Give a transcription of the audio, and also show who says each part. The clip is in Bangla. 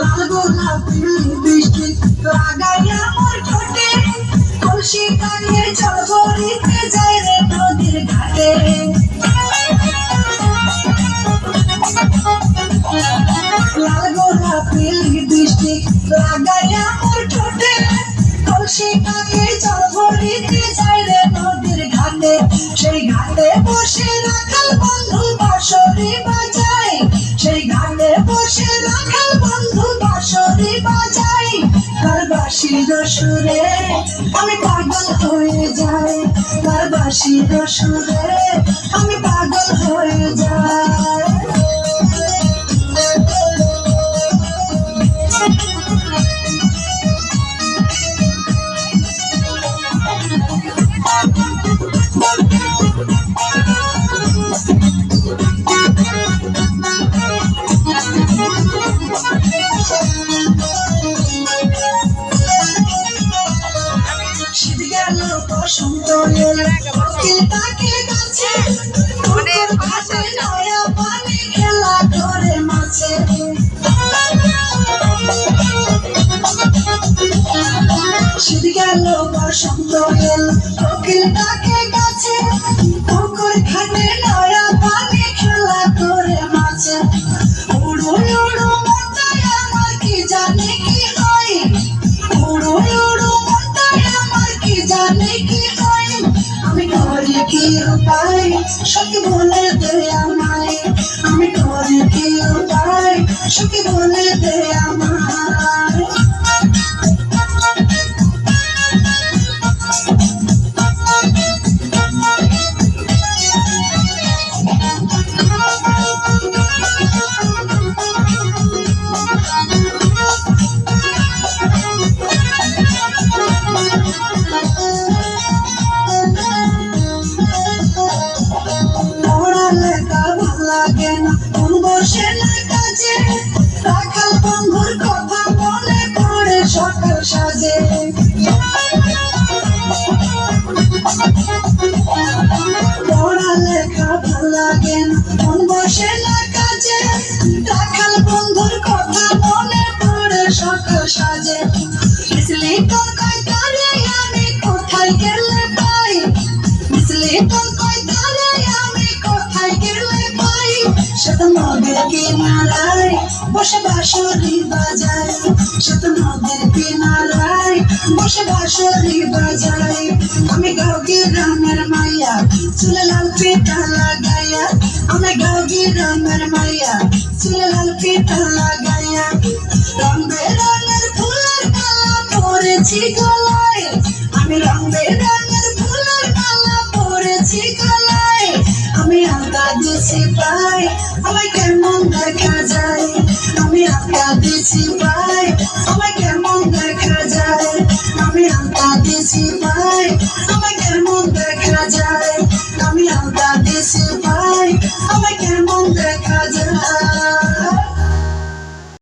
Speaker 1: লাল গোলাপি লিপস্টিক লাগাইয়া মোর ঠোঁটে কলসি টাঙিয়ে জল ভরিতে যাই রে নদীর ঘাটে। লাল গোলাপি লিপস্টিক লাগাইয়া মোর ঠোঁটে কলসি টাঙিয়ে জল ভরিতে যাই রে নদীর ঘাটে। সেই ঘাটে বসে রাখাল বন্ধু বাঁশরি বাজায়, সেই ঘাটে বসে রাখাল বন্ধু বাঁশরি বাজায়। তার বাঁশির সুরে আমি পাগল হয়ে যাই, তার বাঁশির সুরে আমি পাগল হয়ে যাই। শীত গেল বসন্ত এলো কোকিল পাখি গাছে, পুকুর ঘাটে নয়া পানি খেলা করে মাছে। শীত গেল বসন্ত এলো কোকিল পাখি গাছে, পুকুর ঘাটে নয়া পানি খেলা করে মাছে। উড়ু উড়ু মনটাই আমার কি জানে কি হয়, উড়ু উড়ু মনটাই আমার কি জানে কি হয়। আমি করি কি উপায় সখী বলে দে আমায়, আমি করি কি উপায় সখী বলে দে আমায়। লাগে না মন বসে না কাজে, রাখাল বন্ধুর কথা মনে পড়ে সকাল সাজে। পড়ালেখা ভাল লাগে না মন বসে না কাজে, রাখাল বন্ধুর কথা মনে পড়ে সকাল সাজে। মিছলি তোর কয় তারে আমি কোথায় গেলে পাই, মিছলি তোর কয় তারে আমি কোথায় গেলে পাই। সে তো নদীর কিনারায় বসে বাঁশরি বাজায়, সে তো নদীর কিনারায় বসে বাঁশরি বাজায়। আমি গাঁওকি গ্রামের মাইয়া চুলে লাল পিঠা লাগাইয়া, আমি গাঁওকি গ্রামের মাইয়া চুলে লাল পিঠা লাগাইয়া। রং বেরঙের ফুলের মালা পরেছি গলায়, আমি রং বেরঙের ফুলের মালা পরেছি গলায়। আমি আলতা দিছি পাই আমায় কেমন দেখা যায়, আমি আলতা দিছি পাই আমায় কেমন দেখা যায়। আমি আলতা দিছি পাই আমায় কেমন দেখা যায়, আমি আলতা দিছি পাই আমায় কেমন দেখা যায়।